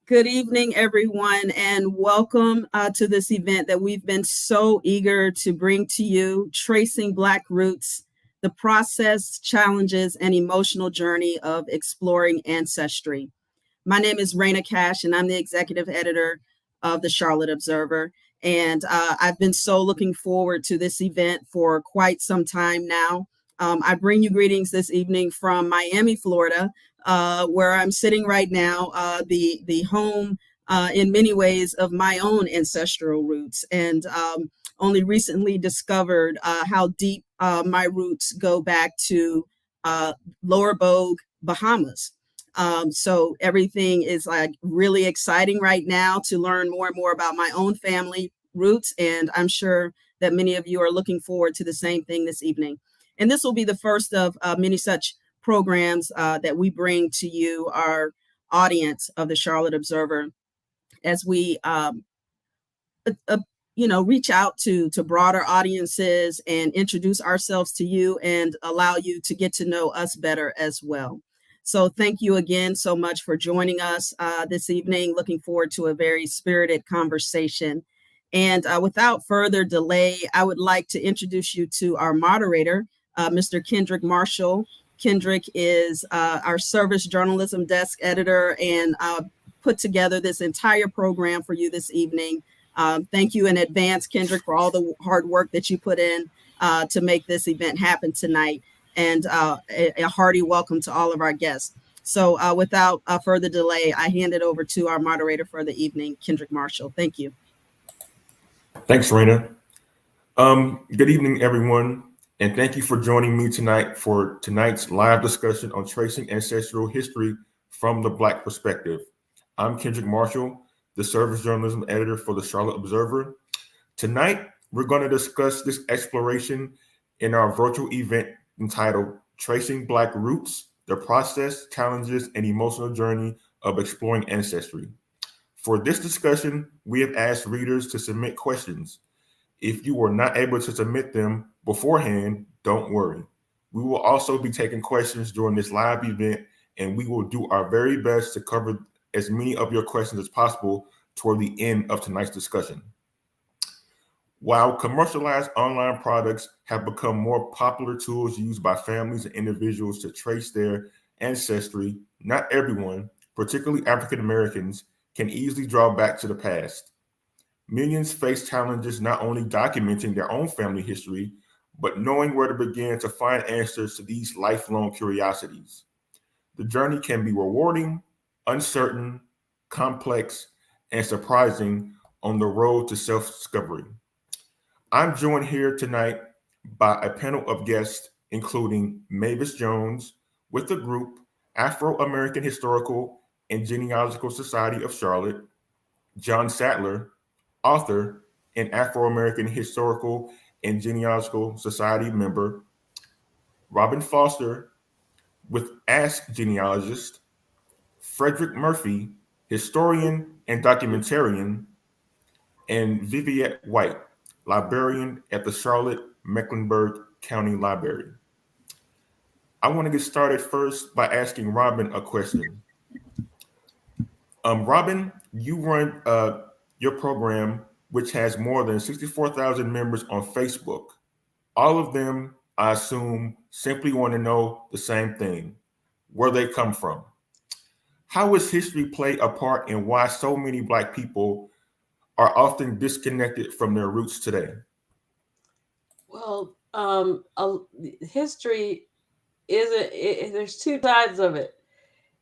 Good evening, everyone, and welcome to this event that we've been so eager to bring to you, Tracing Black Roots, the process, challenges, and emotional journey of exploring ancestry. My name is Raina Cash, and I'm the executive editor of the Charlotte Observer. And I've been so looking forward to this event for quite some time now. I bring you greetings this evening from Miami, Florida, where I'm sitting right now, the home in many ways of my own ancestral roots, and only recently discovered how deep my roots go back to Lower Bogue, Bahamas. So everything is like really exciting right now to learn more and more about my own family roots. And I'm sure that many of you are looking forward to the same thing this evening. And this will be the first of many such programs that we bring to you, our audience of the Charlotte Observer, as we reach out to broader audiences and introduce ourselves to you and allow you to get to know us better as well. So thank you again so much for joining us this evening. Looking forward to a very spirited conversation. And without further delay, I would like to introduce you to our moderator, Mr. Kendrick Marshall. Kendrick is our service journalism desk editor and put together this entire program for you this evening. Thank you in advance, Kendrick, for all the hard work that you put in to make this event happen tonight. And a hearty welcome to all of our guests. So without further delay, I hand it over to our moderator for the evening, Kendrick Marshall. Thank you. Thanks, Raina. Good evening, everyone. And thank you for joining me tonight for tonight's live discussion on tracing ancestral history from the Black perspective. I'm Kendrick Marshall, the service journalism editor for the Charlotte Observer. Tonight, we're going to discuss this exploration in our virtual event entitled Tracing Black Roots, the process, challenges, and emotional journey of exploring ancestry. For this discussion, we have asked readers to submit questions. If you were not able to submit them beforehand, don't worry. We will also be taking questions during this live event, and we will do our very best to cover as many of your questions as possible toward the end of tonight's discussion. While commercialized online products have become more popular tools used by families and individuals to trace their ancestry, not everyone, particularly African Americans, can easily draw back to the past. Millions face challenges not only documenting their own family history, but knowing where to begin to find answers to these lifelong curiosities. The journey can be rewarding, uncertain, complex, and surprising on the road to self-discovery. I'm joined here tonight by a panel of guests, including Mavis Jones with the group Afro-American Historical and Genealogical Society of Charlotte, John Sadler, author and Afro-American Historical and Genealogical Society member, Robin Foster with Ask Genealogist, Frederick Murphy, historian and documentarian, and Viviette White, librarian at the Charlotte-Mecklenburg County Library. I want to get started first by asking Robin a question. Robin, you run your program, which has more than 64,000 members on Facebook. All of them, I assume, simply want to know the same thing, where they come from. How does history play a part in why so many Black people are often disconnected from their roots today? Well, history there's two sides of it.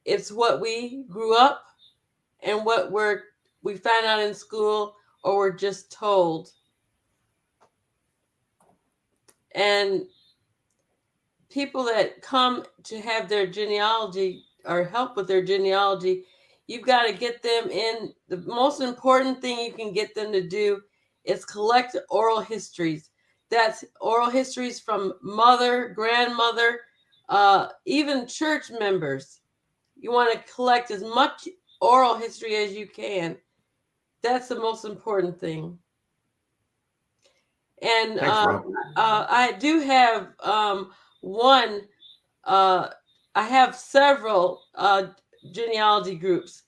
It's what we grew up and what we found out in school or we're just told. And people that come to have their genealogy or help with their genealogy, you've got to get them in. The most important thing you can get them to do is collect oral histories. That's oral histories from mother, grandmother, even church members. You want to collect as much oral history as you can. That's the most important thing. And I do have one. I have several genealogy groups.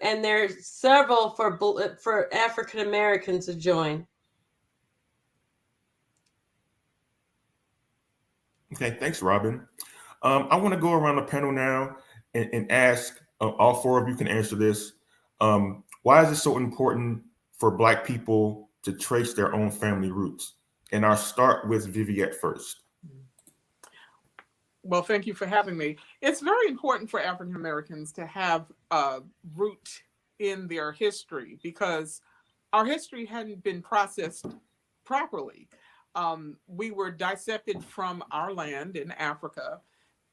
and there's several for African Americans to join. Okay, thanks, Robin. I want to go around the panel now and ask, all four of you can answer this. Why is it so important for Black people to trace their own family roots? And I'll start with Viviette first. Well, thank you for having me. It's very important for African Americans to have a root in their history because our history hadn't been processed properly. We were dissected from our land in Africa.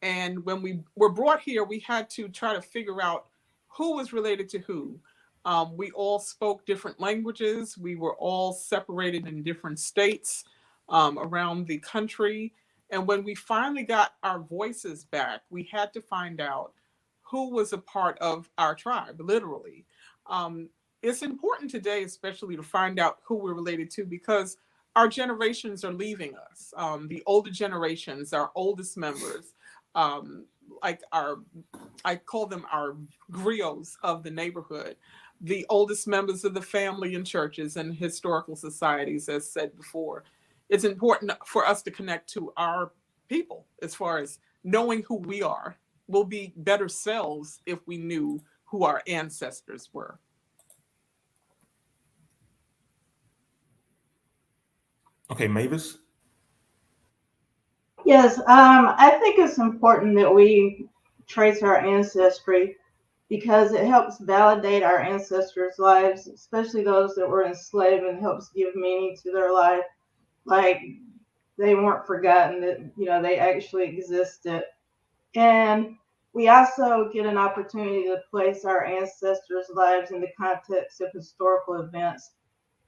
And when we were brought here, we had to try to figure out who was related to who. We all spoke different languages. We were all separated in different states around the country. And when we finally got our voices back, we had to find out who was a part of our tribe, literally. It's important today, especially to find out who we're related to because our generations are leaving us. The older generations, our oldest members, like I call them our griots of the neighborhood, the oldest members of the family in churches and historical societies, as said before. It's important for us to connect to our people as far as knowing who we are. We'll be better selves if we knew who our ancestors were. Okay, Mavis? Yes, I think it's important that we trace our ancestry because it helps validate our ancestors' lives, especially those that were enslaved, and helps give meaning to their life. Like they weren't forgotten, that they actually existed. And we also get an opportunity to place our ancestors' lives in the context of historical events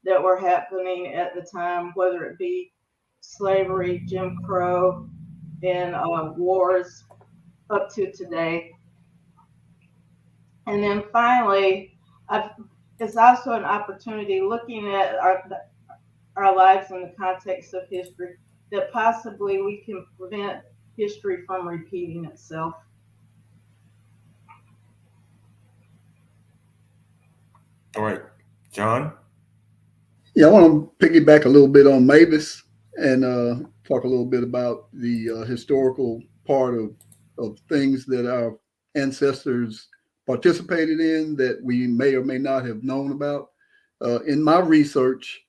that were happening at the time, whether it be slavery, Jim Crow, and wars up to today. And then finally, it's also an opportunity looking at our lives in the context of history that possibly we can prevent history from repeating itself. All right, John? Yeah, I want to piggyback a little bit on Mavis and talk a little bit about the historical part of things that our ancestors participated in that we may or may not have known about. In my research,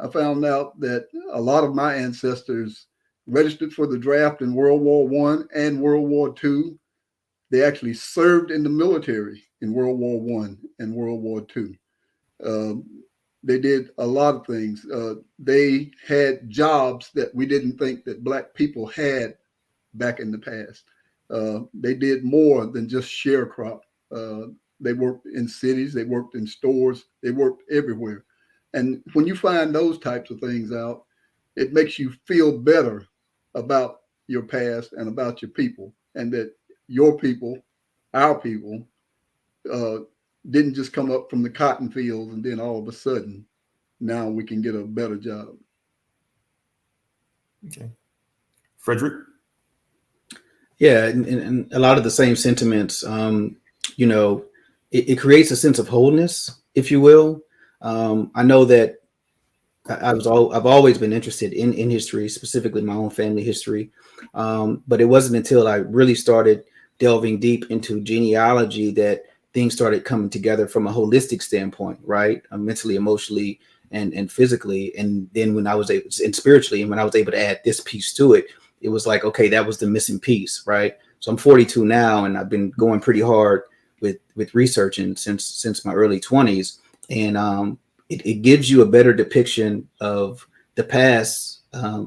I found out that a lot of my ancestors registered for the draft in World War I and World War II. They actually served in the military in World War I and World War II. They did a lot of things. They had jobs that we didn't think that Black people had back in the past. They did more than just sharecrop. They worked in cities, they worked in stores, they worked everywhere. And when you find those types of things out, it makes you feel better about your past and about your people, and that your people, our people, didn't just come up from the cotton fields and then all of a sudden now we can get a better job. Okay. Frederick? Yeah, and a lot of the same sentiments. It creates a sense of wholeness, if you will. I know that I've always been interested in history, specifically my own family history. But it wasn't until I really started delving deep into genealogy that things started coming together from a holistic standpoint, right? Mentally, emotionally, and physically. And then when I was able, and spiritually, and when I was able to add this piece to it, it was like, okay, that was the missing piece, right? So I'm 42 now, and I've been going pretty hard with researching since my early 20s. And it gives you a better depiction of the past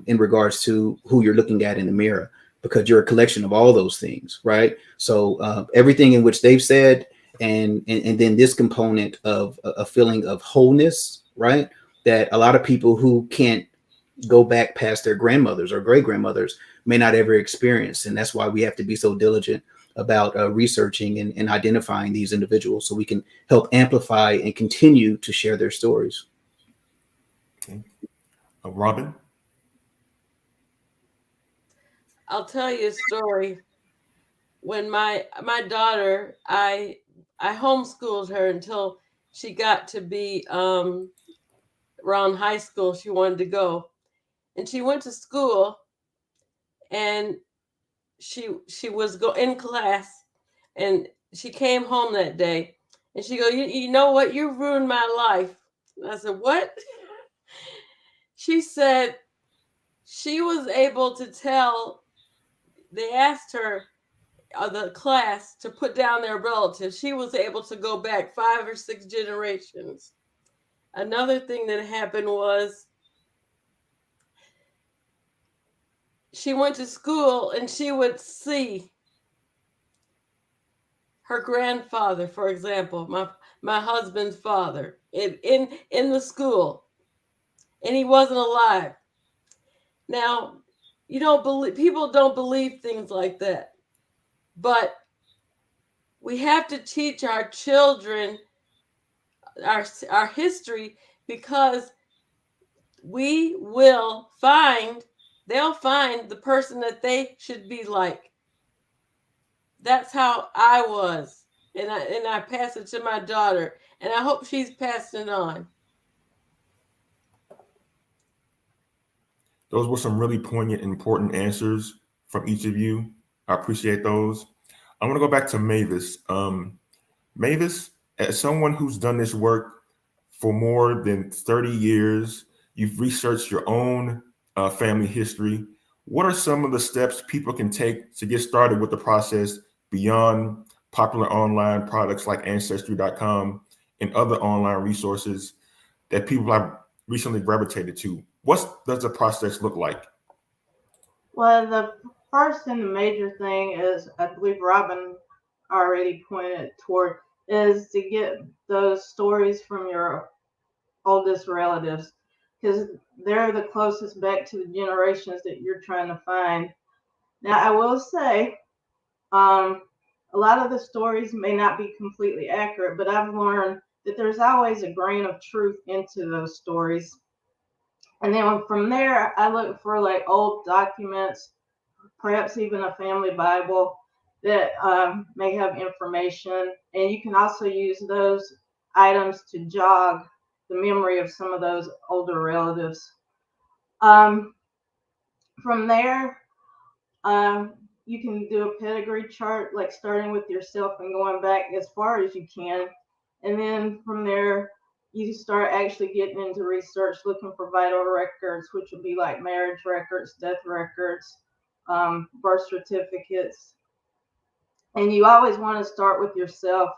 in regards to who you're looking at in the mirror, because you're a collection of all those things, right? So everything in which they've said, and then this component of a feeling of wholeness, right? That a lot of people who can't go back past their grandmothers or great grandmothers may not ever experience. And that's why we have to be so diligent about researching and identifying these individuals so we can help amplify and continue to share their stories. Okay. Robin? I'll tell you a story. When my daughter, I I homeschooled her until she got to be around high school. She wanted to go, and she went to school, and she was in class, and she came home that day, and she go, you know what? You ruined my life. And I said, what? She said she was able to tell. They asked her, the class, to put down their relatives. She was able to go back 5 or 6 generations. Another thing that happened was she went to school and she would see her grandfather, for example, my husband's father, in the school, and he wasn't alive. Now, people don't believe things like that, but we have to teach our children our history, because they'll find the person that they should be like. That's how I was, and I pass it to my daughter, and I hope she's passing it on. Those were some really poignant, important answers from each of you. I appreciate those. I want to go back to Mavis. Mavis, as someone who's done this work for more than 30 years, you've researched your own family history. What are some of the steps people can take to get started with the process beyond popular online products like ancestry.com and other online resources that people have recently gravitated to? What does the process look like? Well, the first and the major thing is, I believe Robin already pointed toward, is to get those stories from your oldest relatives, because they're the closest back to the generations that you're trying to find. Now, I will say, a lot of the stories may not be completely accurate, but I've learned that there's always a grain of truth into those stories. And then from there, I look for like old documents, perhaps even a family Bible that may have information. And you can also use those items to jog the memory of some of those older relatives. From there, you can do a pedigree chart, like starting with yourself and going back as far as you can. And then from there, you start actually getting into research, looking for vital records, which would be like marriage records, death records, birth certificates. And you always want to start with yourself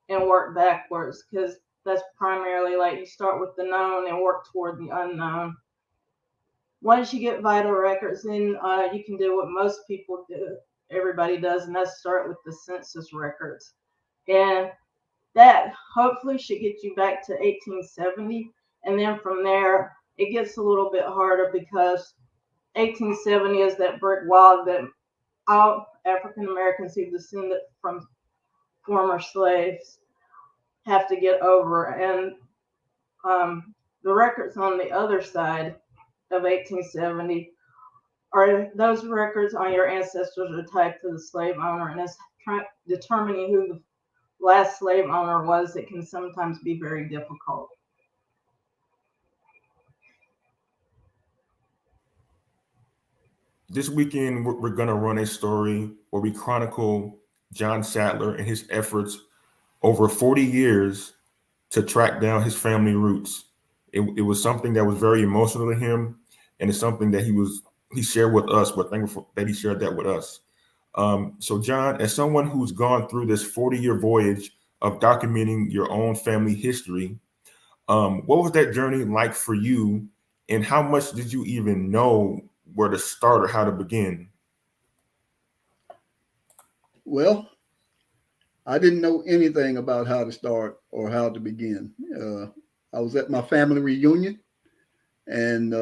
and work backwards, because that's primarily like you start with the known and work toward the unknown. Once you get vital records, then you can do what most people do, everybody does, and that's start with the census records. And that hopefully should get you back to 1870. And then from there, it gets a little bit harder, because 1870 is that brick wall that all African Americans who descended from former slaves have to get over. And the records on the other side of 1870 are those records on your ancestors are tied to the slave owner, and it's determining who the last slave owner was. It can sometimes be very difficult. This weekend, we're going to run a story where we chronicle John Sadler and his efforts over 40 years to track down his family roots. It was something that was very emotional to him, and it's something that he shared with us. We're thankful that he shared that with us. So John, as someone who's gone through this 40-year voyage of documenting your own family history, what was that journey like for you, and how much did you even know where to start or how to begin? Well, I didn't know anything about how to start or how to begin. I was at my family reunion, and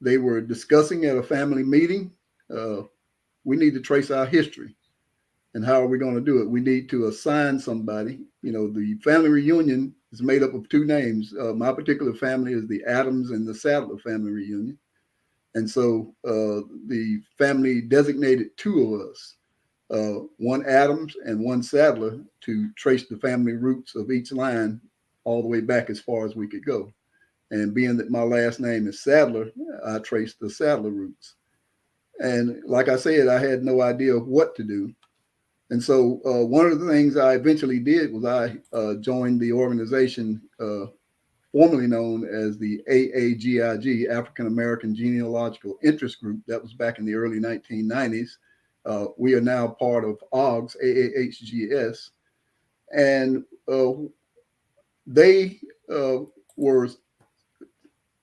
they were discussing at a family meeting, we need to trace our history. And how are we going to do it? We need to assign somebody. The family reunion is made up of 2 names. My particular family is the Adams and the Sadler family reunion. And so the family designated 2 of us. one Adams and one Sadler to trace the family roots of each line all the way back as far as we could go. And being that my last name is Sadler, I traced the Sadler roots. And like I said, I had no idea what to do. And so one of the things I eventually did was I joined the organization formerly known as the AAHGS, African-American Genealogical Interest Group. That was back in the early 1990s. We are now part of AAHGS. And they were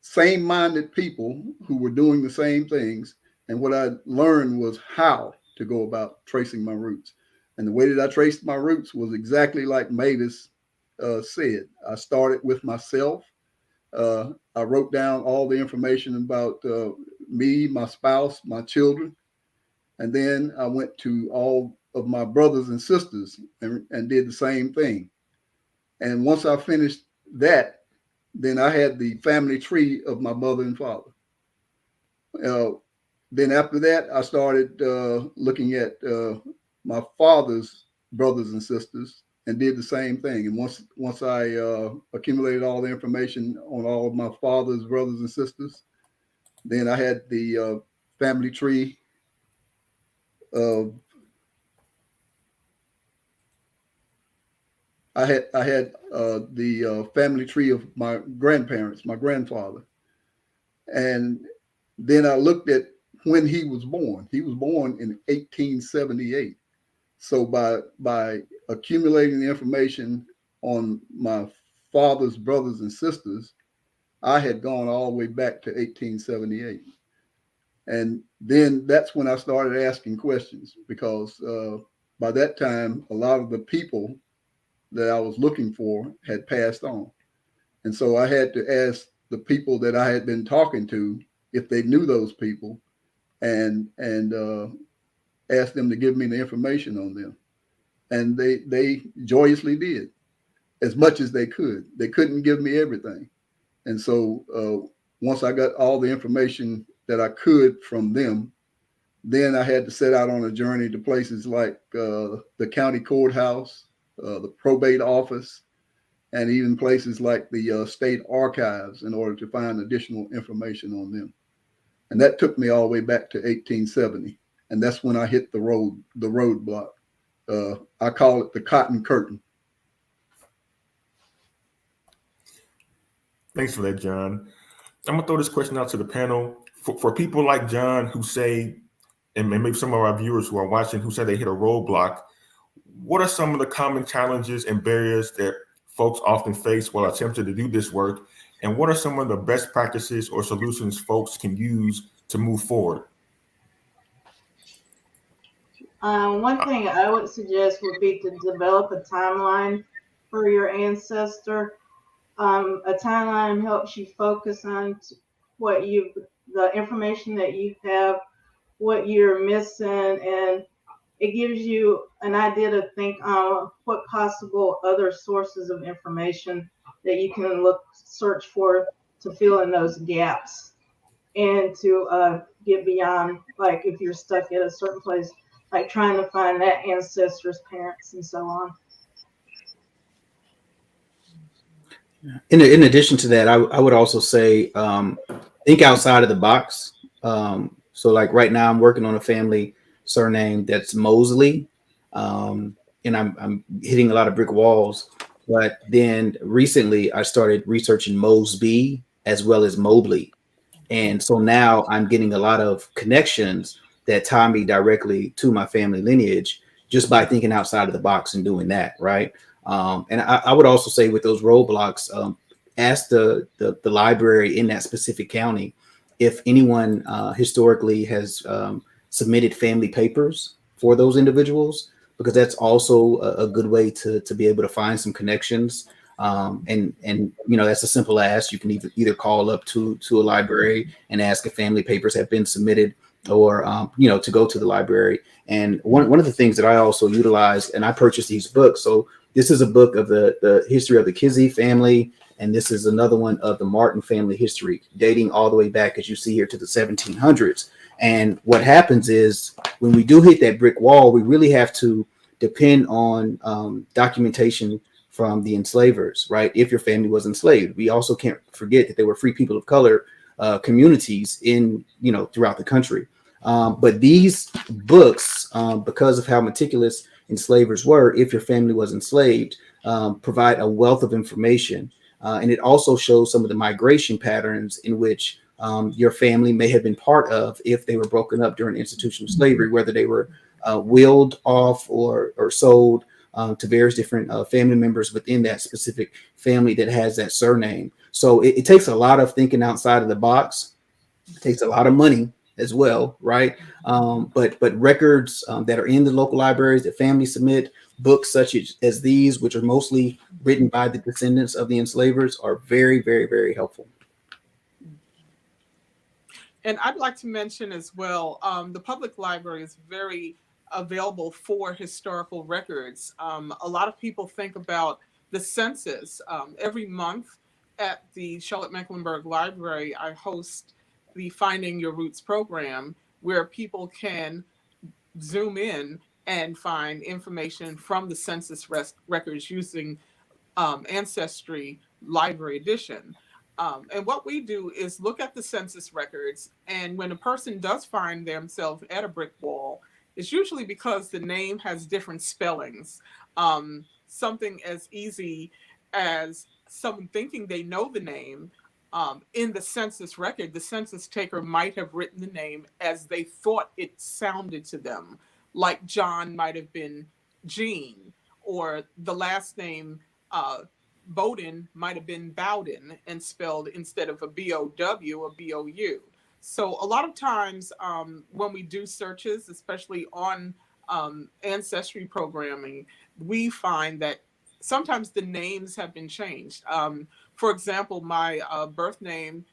same-minded people who were doing the same things. And what I learned was how to go about tracing my roots. And the way that I traced my roots was exactly like Mavis said. I started with myself. I wrote down all the information about me, my spouse, my children. And then I went to all of my brothers and sisters and did the same thing. And once I finished that, then I had the family tree of my mother and father. Then after that, I started looking at my father's brothers and sisters and did the same thing. And once I accumulated all the information on all of my father's brothers and sisters, then I had the family tree of I had the family tree of my grandparents, my grandfather. And then I looked at when he was born. He was born in 1878. So by accumulating the information on my father's brothers and sisters, I had gone all the way back to 1878. And then that's when I started asking questions, because by that time, a lot of the people that I was looking for had passed on. And so I had to ask the people that I had been talking to if they knew those people, and ask them to give me the information on them. And they joyously did as much as they could. They couldn't give me everything. And so once I got all the information that I could from them, then I had to set out on a journey to places like the county courthouse, the probate office, and even places like the state archives in order to find additional information on them. And that took me all the way back to 1870. And that's when I hit the roadblock. I call it the cotton curtain. Thanks for that, John. I'm gonna throw this question out to the panel. For people like John who say, and maybe some of our viewers who are watching who say they hit a roadblock, what are some of the common challenges and barriers that folks often face while attempting to do this work? And what are some of the best practices or solutions folks can use to move forward? One thing I would suggest would be to develop a timeline for your ancestor. A timeline helps you focus on the information that you have, what you're missing, and it gives you an idea to think on what possible other sources of information that you can search for to fill in those gaps, and to get beyond, like if you're stuck at a certain place, like trying to find that ancestor's parents and so on. In addition to that, I would also say think outside of the box. So like right now, I'm working on a family surname that's Mosley, and I'm hitting a lot of brick walls. But then recently, I started researching Mosby as well as Mobley, and so now I'm getting a lot of connections that tie me directly to my family lineage just by thinking outside of the box and doing that, right? And I would also say with those roadblocks, ask the library in that specific county if anyone historically has submitted family papers for those individuals, because that's also a good way to be able to find some connections. And you know, that's a simple ask. You can either call up to a library and ask if family papers have been submitted, or you know, to go to the library. And one of the things that I also utilize, and I purchased these books. So this is a book of the history of the Kizzy family, and this is another one of the Martin family history, dating all the way back, as you see here, to the 1700s. And what happens is when we do hit that brick wall, we really have to depend on documentation from the enslavers, right? If your family was enslaved. We also can't forget that there were free people of color communities in, throughout the country. But these books, because of how meticulous enslavers were, if your family was enslaved, provide a wealth of information. And it also shows some of the migration patterns in which your family may have been part of if they were broken up during institutional slavery, whether they were willed off or sold to various different family members within that specific family that has that surname. So it takes a lot of thinking outside of the box. It takes a lot of money as well, right? But records that are in the local libraries that families submit, books such as these, which are mostly written by the descendants of the enslavers, are very, very, very helpful. And I'd like to mention as well, the public library is very available for historical records. A lot of people think about the census. Every month at the Charlotte-Mecklenburg Library, I host the Finding Your Roots program, where people can zoom in and find information from the census records using Ancestry Library Edition. And what we do is look at the census records, and when a person does find themselves at a brick wall, it's usually because the name has different spellings. Something as easy as someone thinking they know the name, in the census record, the census taker might have written the name as they thought it sounded to them, like John might have been Jean, or the last name Bowden might have been Bowden and spelled instead of a B-O-W, a B-O-U. So a lot of times when we do searches, especially on ancestry programming, we find that sometimes the names have been changed. For example, my birth name,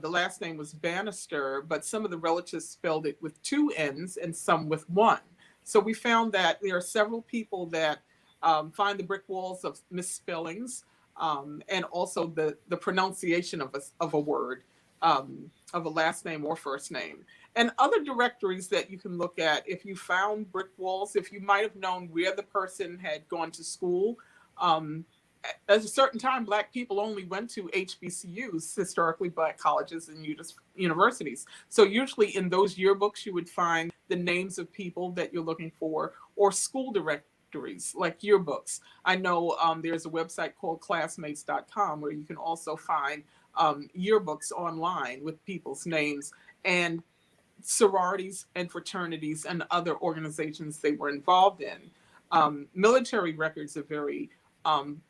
the last name was Bannister, but some of the relatives spelled it with 2 N's and some with 1. So we found that there are several people that find the brick walls of misspellings, and also the pronunciation of a word, of a last name or first name. And other directories that you can look at if you found brick walls, if you might have known where the person had gone to school. At a certain time, Black people only went to HBCUs, historically Black colleges and universities. So usually in those yearbooks, you would find the names of people that you're looking for, or school directories like yearbooks. I know there's a website called classmates.com where you can also find yearbooks online with people's names and sororities and fraternities and other organizations they were involved in. Military records are very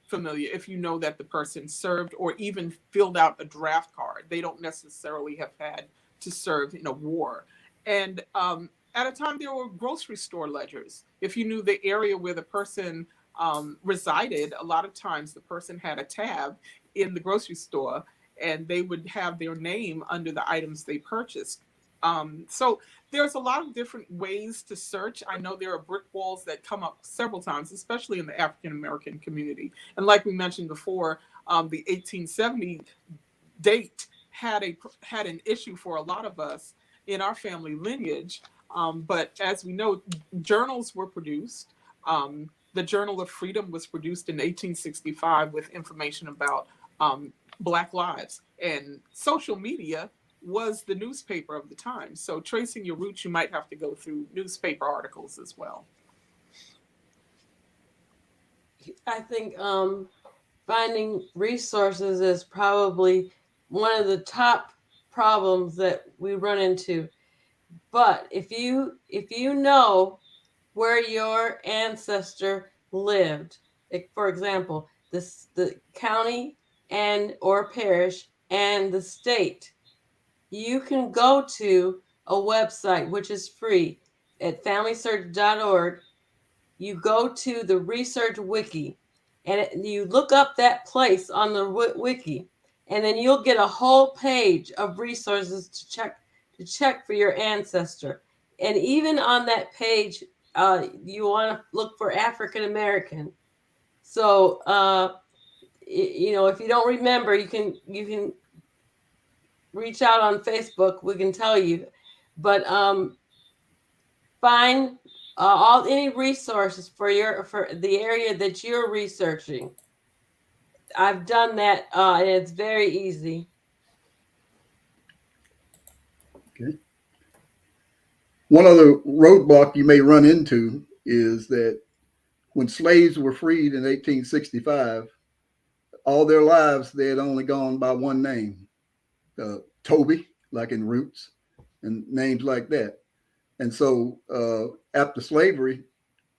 familiar if you know that the person served or even filled out a draft card. They don't necessarily have had to serve in a war. And at a time, there were grocery store ledgers. If you knew the area where the person resided, a lot of times the person had a tab in the grocery store and they would have their name under the items they purchased. So there's a lot of different ways to search. I know there are brick walls that come up several times, especially in the African-American community. And like we mentioned before, the 1870 date had an issue for a lot of us in our family lineage. But as we know, journals were produced. The Journal of Freedom was produced in 1865 with information about Black lives. And social media was the newspaper of the time. So tracing your roots, you might have to go through newspaper articles as well. I think finding resources is probably one of the top problems that we run into. But if you know where your ancestor lived, like for example, the county and or parish and the state, you can go to a website which is free at familysearch.org. You go to the research wiki and you look up that place on the wiki, and then you'll get a whole page of resources to check for your ancestor. And even on that page, you want to look for African American. So if you don't remember, you can reach out on Facebook. We can tell you. But find any resources for the area that you're researching. I've done that, and it's very easy. Okay. One other roadblock you may run into is that when slaves were freed in 1865, all their lives they had only gone by one name, Toby, like in Roots, and names like that. And so after slavery,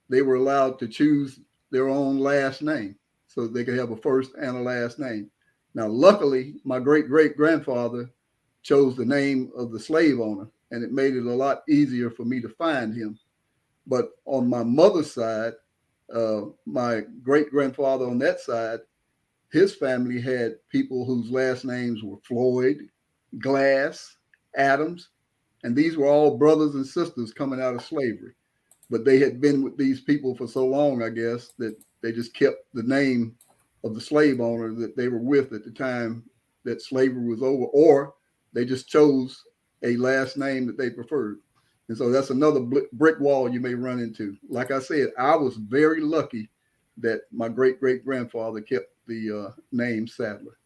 they were allowed to choose their own last name so they could have a first and a last name. Now, luckily, my great-great-grandfather chose the name of the slave owner, and it made it a lot easier for me to find him. But on my mother's side, my great-grandfather on that side, his family had people whose last names were Floyd, Glass, Adams, and these were all brothers and sisters coming out of slavery. But they had been with these people for so long, I guess, that they just kept the name of the slave owner that they were with at the time that slavery was over, or they just chose a last name that they preferred. And so that's another brick wall you may run into. Like I said, I was very lucky that my great-great-grandfather kept the name Sadler.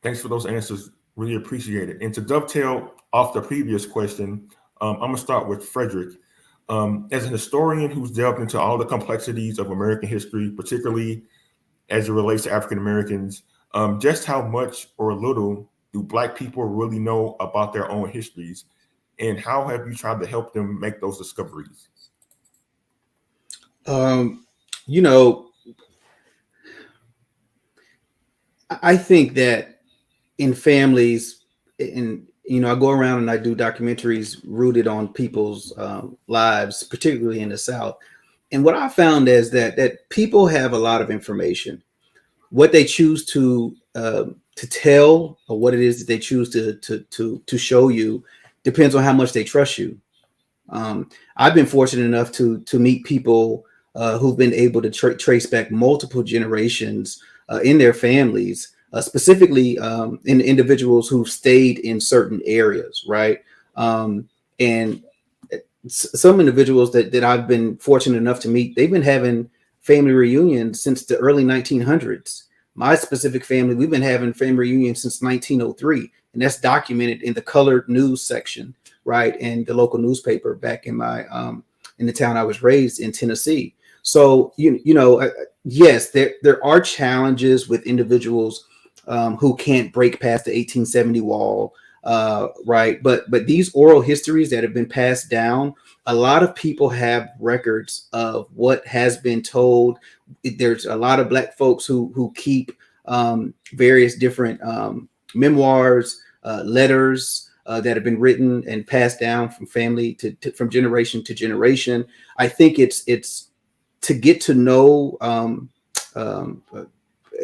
Thanks for those answers. Really appreciate it. And to dovetail off the previous question, I'm going to start with Frederick. As an historian who's delved into all the complexities of American history, particularly as it relates to African Americans, just how much or little do Black people really know about their own histories? And how have you tried to help them make those discoveries? You know, I think that in families, and you know, I go around and I do documentaries rooted on people's lives, particularly in the South. And what I found is that people have a lot of information. What they choose to tell, or what it is that they choose to show you, depends on how much they trust you. I've been fortunate enough to meet people who've been able to trace back multiple generations in their families, specifically in individuals who've stayed in certain areas, right? And some individuals that I've been fortunate enough to meet, they've been having family reunions since the early 1900s. My specific family, we've been having family reunions since 1903, and that's documented in the colored news section, right, in the local newspaper back in my in the town I was raised in, Tennessee. So you know, yes, there are challenges with individuals who can't break past the 1870 wall, right? But these oral histories that have been passed down, a lot of people have records of what has been told. There's a lot of Black folks who keep various different memoirs, letters that have been written and passed down from family from generation to generation. I think it's to get to know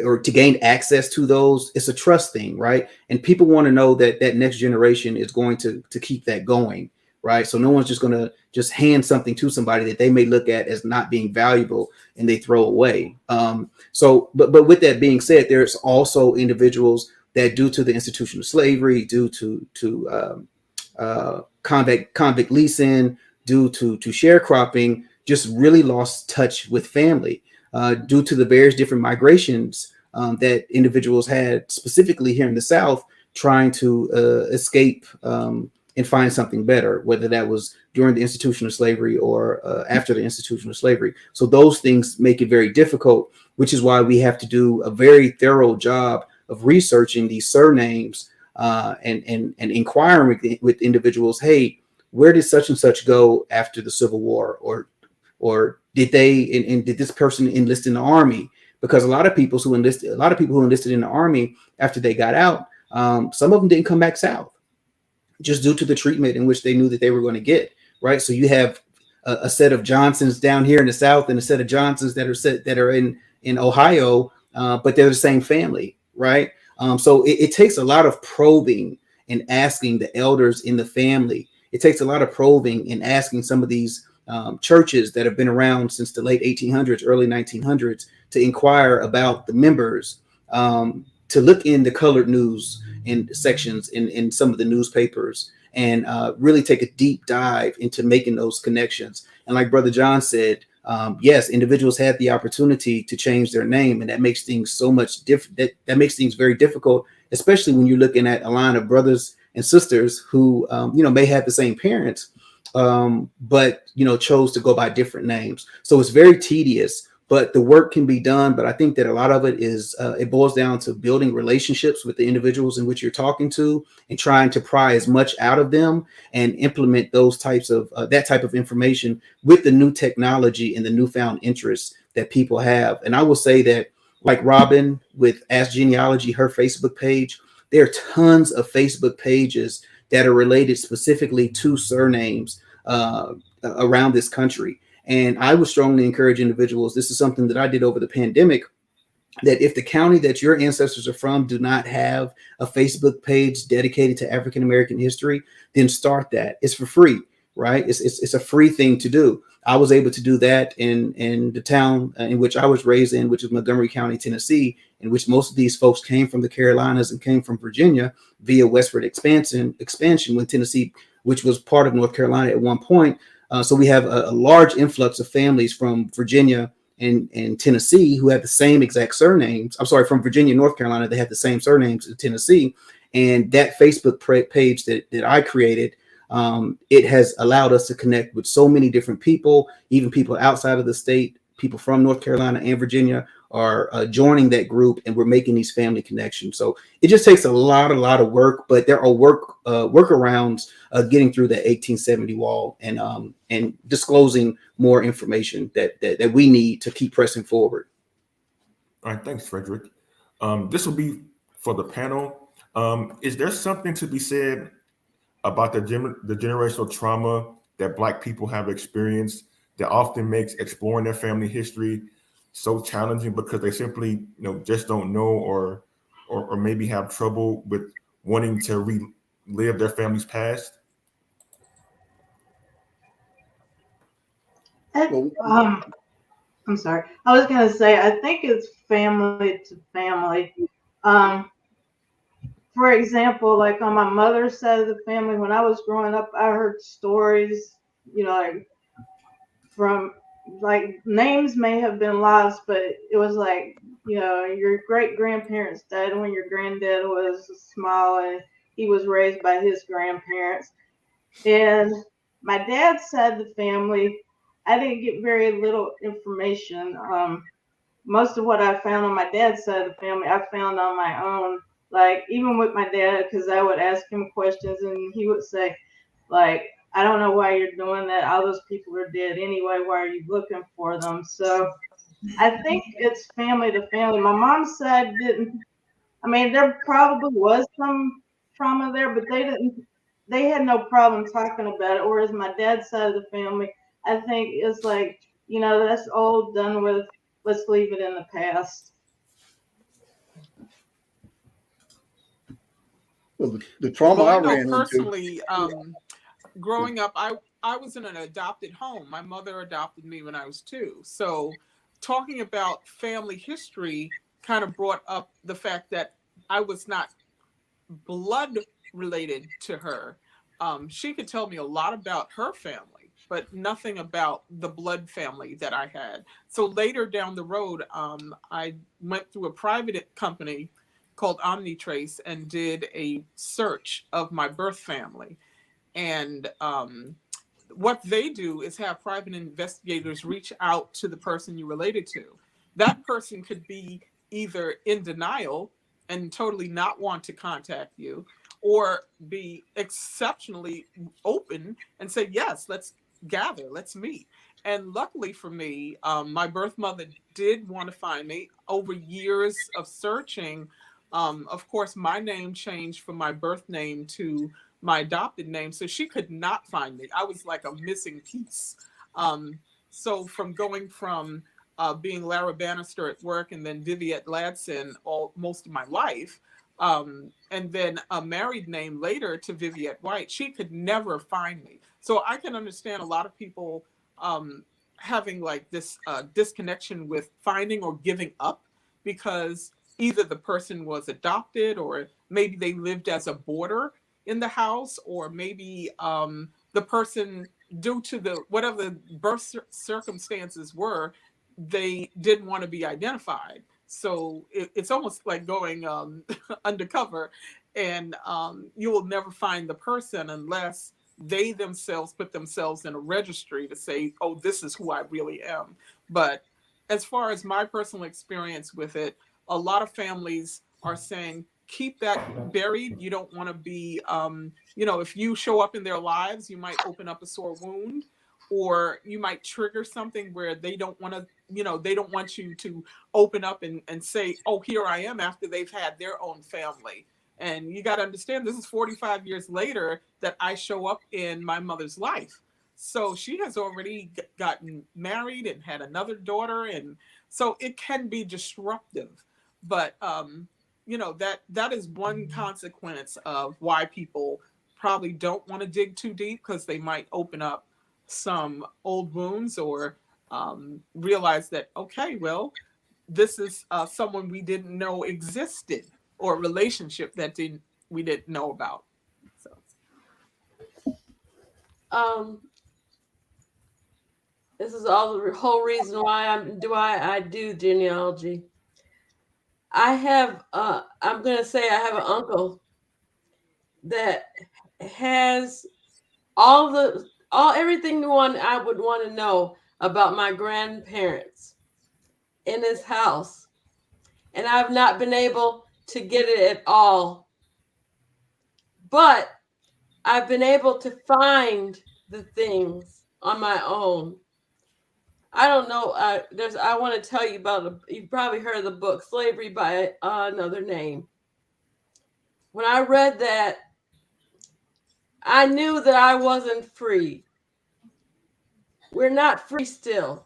or to gain access to those. It's a trust thing, right? And people want to know that next generation is going to keep that going, right? So no one's just going to just hand something to somebody that they may look at as not being valuable and they throw away. But with that being said, there's also individuals that, due to the institution of slavery, due to convict leasing, due to sharecropping, just really lost touch with family due to the various different migrations that individuals had, specifically here in the South, trying to escape and find something better, whether that was during the institution of slavery or after the institution of slavery. So those things make it very difficult, which is why we have to do a very thorough job of researching these surnames and inquiring with individuals. Hey, where did such and such go after the Civil War? Or did did this person enlist in the Army? Because a lot of people who enlisted in the Army after they got out, some of them didn't come back South, just due to the treatment in which they knew that they were going to get, right? So you have a set of Johnsons down here in the South and a set of Johnsons that are in Ohio, but they're the same family, right? So it takes a lot of probing and asking the elders in the family. It takes a lot of probing and asking some of these churches that have been around since the late 1800s, early 1900s, to inquire about the members. to look in the colored news in sections in some of the newspapers and really take a deep dive into making those connections. And like Brother John said, yes, individuals had the opportunity to change their name, and that makes things so much different. That makes things very difficult, especially when you're looking at a line of brothers and sisters who, may have the same parents, but, chose to go by different names. So it's very tedious, but the work can be done. But I think that a lot of it is, it boils down to building relationships with the individuals in which you're talking to and trying to pry as much out of them and implement those types of, that type of information with the new technology and the newfound interests that people have. And I will say that, like Robin with Ask Genealogy, her Facebook page, there are tons of Facebook pages that are related specifically to surnames around this country. And I would strongly encourage individuals, this is something that I did over the pandemic, that if the county that your ancestors are from do not have a Facebook page dedicated to African American history, then start that. It's for free, right? It's a free thing to do. I was able to do that in the town in which I was raised in, which is Montgomery County, Tennessee, in which most of these folks came from the Carolinas and came from Virginia via westward expansion when Tennessee, which was part of North Carolina at one point. So we have a large influx of families from Virginia and Tennessee who have the same exact surnames. I'm sorry, from Virginia, North Carolina, they have the same surnames as Tennessee. And that Facebook page that I created, it has allowed us to connect with so many different people, even people outside of the state. People from North Carolina and Virginia are joining that group, and we're making these family connections. So it just takes a lot of work, but there are workarounds getting through the 1870 wall and disclosing more information that we need to keep pressing forward. All right, thanks, Frederick. This will be for the panel. Is there something to be said about the generational trauma that Black people have experienced that often makes exploring their family history so challenging because they simply, just don't know or maybe have trouble with wanting to relive their family's past? I'm sorry. I was going to say, I think it's family to family. For example, like on my mother's side of the family, when I was growing up, I heard stories, from like names may have been lost, but it was like, your great grandparents died when your granddad was small and he was raised by his grandparents. And my dad's side of the family, I didn't get very little information. Most of what I found on my dad's side of the family, I found on my own. Like, even with my dad, because I would ask him questions and he would say, like, I don't know why you're doing that. All those people are dead anyway. Why are you looking for them? So I think it's family to family. My mom's side there probably was some trauma there, but they had no problem talking about it. Whereas my dad's side of the family, I think it's like, that's old, done with. Let's leave it in the past. Well, the trauma I ran personally, into. Growing up, I was in an adopted home. My mother adopted me when I was 2. So talking about family history kind of brought up the fact that I was not blood related to her. She could tell me a lot about her family, but nothing about the blood family that I had. So later down the road, I went through a private company called OmniTrace and did a search of my birth family. And what they do is have private investigators reach out to the person you're related to. That person could be either in denial and totally not want to contact you, or be exceptionally open and say, yes, let's gather, let's meet. And luckily for me, my birth mother did want to find me. Over years of searching, of course, my name changed from my birth name to my adopted name, so she could not find me. I was like a missing piece. So from going from being Lara Bannister at work and then Viviette Ladson most of my life, and then a married name later to Viviette White, she could never find me. So I can understand a lot of people having like this disconnection with finding or giving up, because either the person was adopted, or maybe they lived as a boarder in the house, or maybe the person, due to the whatever the birth circumstances were, they didn't want to be identified. So it's almost like going undercover, and you will never find the person unless they themselves put themselves in a registry to say, oh, this is who I really am. But as far as my personal experience with it, a lot of families are saying, keep that buried. You don't want to be, if you show up in their lives, you might open up a sore wound, or you might trigger something where they don't want to, they don't want you to open up and say, oh, here I am, after they've had their own family. And you got to understand, this is 45 years later that I show up in my mother's life. So she has already gotten married and had another daughter. And so it can be disruptive. But, that is one consequence of why people probably don't want to dig too deep, because they might open up some old wounds, or realize that, okay, well, this is someone we didn't know existed, or a relationship that we didn't know about. So this is all the whole reason why I do genealogy. I have I'm gonna say I have an uncle that has everything I would want to know about my grandparents in his house, and I've not been able to get it at all. But I've been able to find the things on my own. I don't know. I want to tell you about you've probably heard of the book Slavery by Another Name. When I read that, I knew that I wasn't free. We're not free still.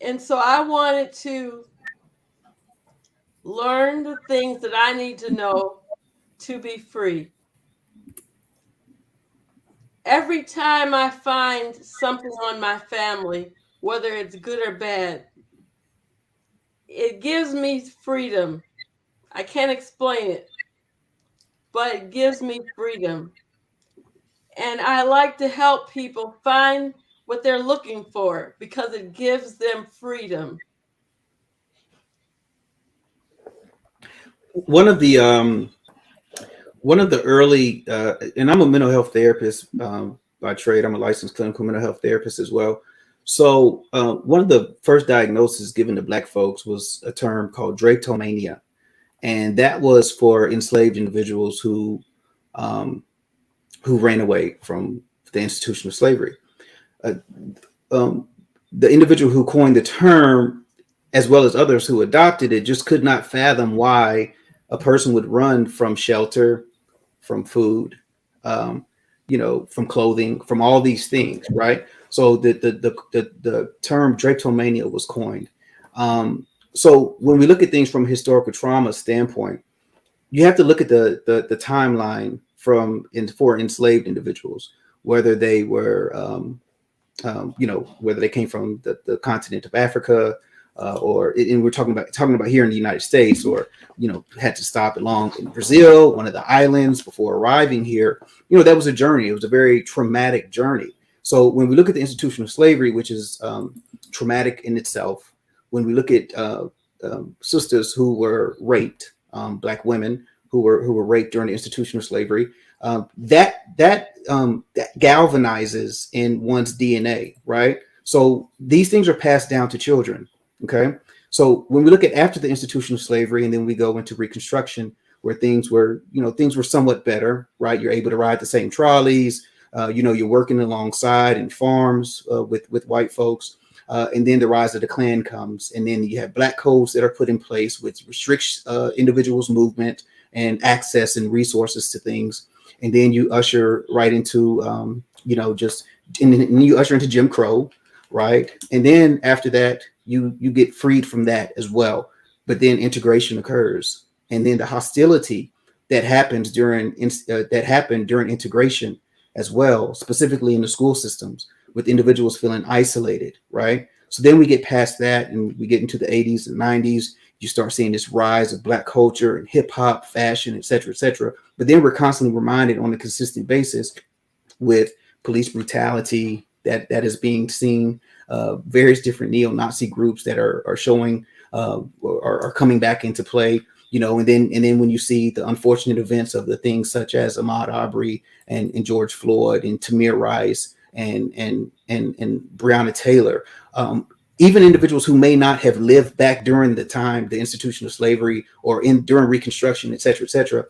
And so I wanted to learn the things that I need to know to be free. Every time I find something on my family, whether it's good or bad, it gives me freedom. I can't explain it, but it gives me freedom. And I like to help people find what they're looking for, because it gives them freedom. One of the early, and I'm a mental health therapist by trade. I'm a licensed clinical mental health therapist as well. So one of the first diagnoses given to Black folks was a term called Dracomania, and that was for enslaved individuals who ran away from the institution of slavery. The individual who coined the term, as well as others who adopted it, just could not fathom why a person would run from shelter, from food, from clothing, from all these things, right? So the term Dracomania was coined. So when we look at things from a historical trauma standpoint, you have to look at the timeline for enslaved individuals, whether they were, whether they came from the continent of Africa, and we're talking about here in the United States, or had to stop along in Brazil, one of the islands, before arriving here. That was a journey. It was a very traumatic journey. So when we look at the institution of slavery, which is traumatic in itself, when we look at sisters who were raped, Black women who were raped during the institution of slavery, that galvanizes in one's DNA, right? So these things are passed down to children. Okay. So when we look at after the institution of slavery, and then we go into Reconstruction, where things were somewhat better, right? You're able to ride the same trolleys, you're working alongside in farms with white folks. And then the rise of the Klan comes, and then you have Black codes that are put in place, which restricts individuals' movement and access and resources to things. And then you usher right into, you usher into Jim Crow, right? And then after that, you get freed from that as well. But then integration occurs, and then the hostility that happens during integration as well, specifically in the school systems, with individuals feeling isolated, right? So then we get past that, and we get into the 80s and 90s. You start seeing this rise of Black culture and hip hop, fashion, et cetera, et cetera. But then we're constantly reminded on a consistent basis with police brutality that is being seen, various different neo-Nazi groups that are showing are coming back into play, you know, and then when you see the unfortunate events of the things such as Ahmaud Arbery and George Floyd and Tamir Rice and Breonna Taylor, even individuals who may not have lived back during the time, the institution of slavery, or during Reconstruction, et cetera,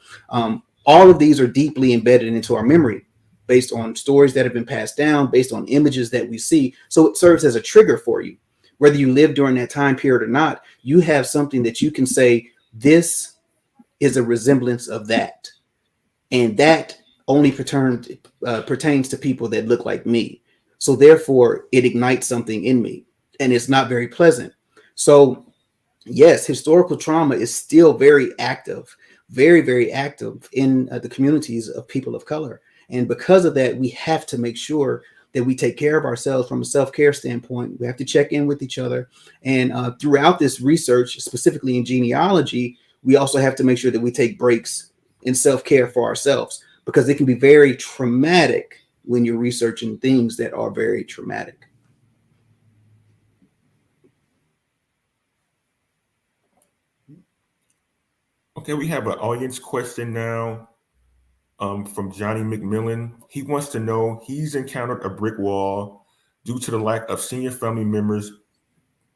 all of these are deeply embedded into our memory based on stories that have been passed down, based on images that we see. So it serves as a trigger for you. Whether you live during that time period or not, you have something that you can say, this is a resemblance of that. And that only pertains to people that look like me. So therefore, it ignites something in me. And it's not very pleasant. So yes, historical trauma is still very active, very, very active in the communities of people of color. And because of that, we have to make sure that we take care of ourselves from a self-care standpoint. We have to check in with each other. And throughout this research, specifically in genealogy, we also have to make sure that we take breaks in self-care for ourselves, because it can be very traumatic when you're researching things that are very traumatic. Okay, we have an audience question now from Johnny McMillan. He wants to know, he's encountered a brick wall due to the lack of senior family members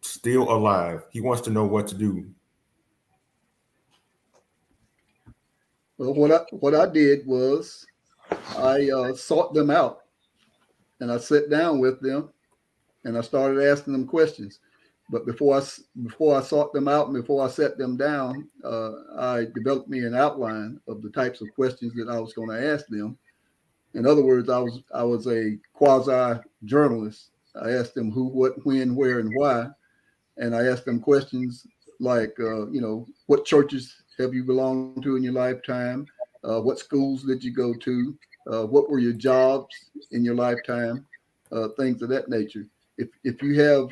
still alive. He wants to know what to do. Well, what I did was I sought them out, and I sat down with them, and I started asking them questions. But before I sought them out and before I sat them down, I developed me an outline of the types of questions that I was going to ask them. In other words, I was a quasi journalist. I asked them who, what, when, where, and why, and I asked them questions like, what churches have you belonged to in your lifetime? What schools did you go to? What were your jobs in your lifetime? Things of that nature. If you have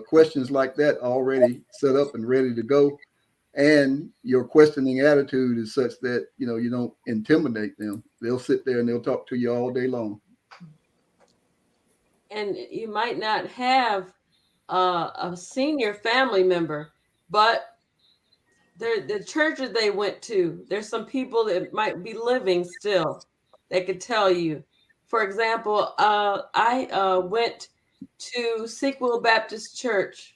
questions like that already set up and ready to go, and your questioning attitude is such that you don't intimidate them, they'll sit there and they'll talk to you all day long. And you might not have a senior family member, but the churches they went to, there's some people that might be living still that could tell you. For example, I went to Sequel Baptist Church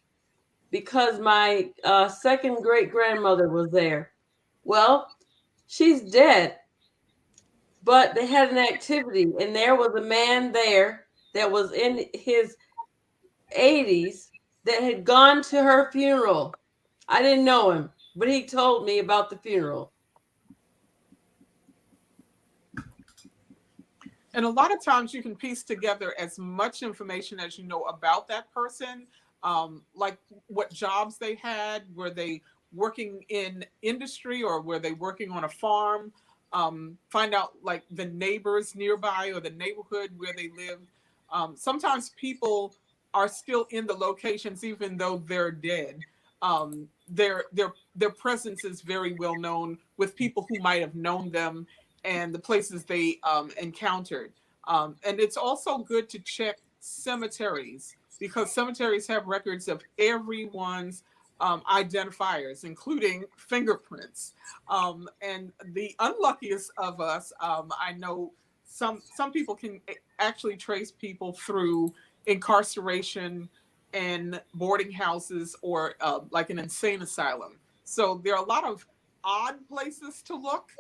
because my second great grandmother was there. Well, she's dead, but they had an activity, and there was a man there that was in his 80s that had gone to her funeral. I didn't know him, but he told me about the funeral. And a lot of times you can piece together as much information as you know about that person, like what jobs they had, were they working in industry or were they working on a farm, find out like the neighbors nearby or the neighborhood where they lived. Sometimes people are still in the locations even though they're dead. Their presence is very well known with people who might have known them and the places they encountered. And it's also good to check cemeteries, because cemeteries have records of everyone's identifiers, including fingerprints. And the unluckiest of us, I know some people can actually trace people through incarceration and boarding houses or like an insane asylum. So there are a lot of odd places to look,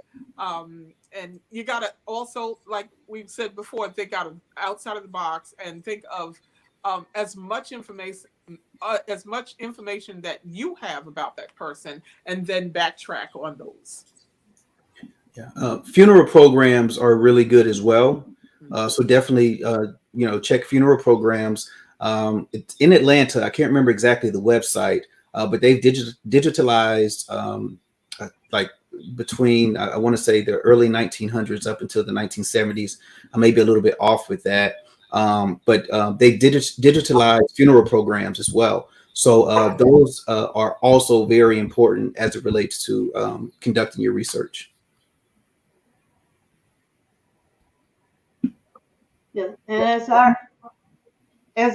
and you got to also, like we've said before, think outside of the box and think of as much information that you have about that person, and then backtrack on those. Yeah, funeral programs are really good as well. So definitely, check funeral programs. It's in Atlanta. I can't remember exactly the website, but they've digitalized like between, I want to say, the early 1900s up until the 1970s. I may be a little bit off with that. But they digitalized funeral programs as well. So those are also very important as it relates to conducting your research. Yeah, and as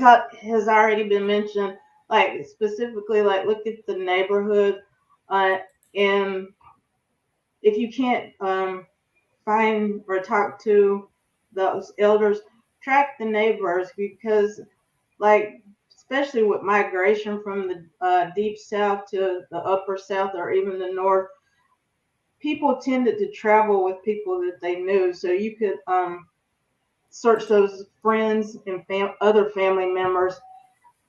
has already been mentioned, like specifically, like look at the neighborhood, and if you can't find or talk to those elders, track the neighbors, because like especially with migration from the deep south to the upper south or even the north, people tended to travel with people that they knew, so you could search those friends and other family members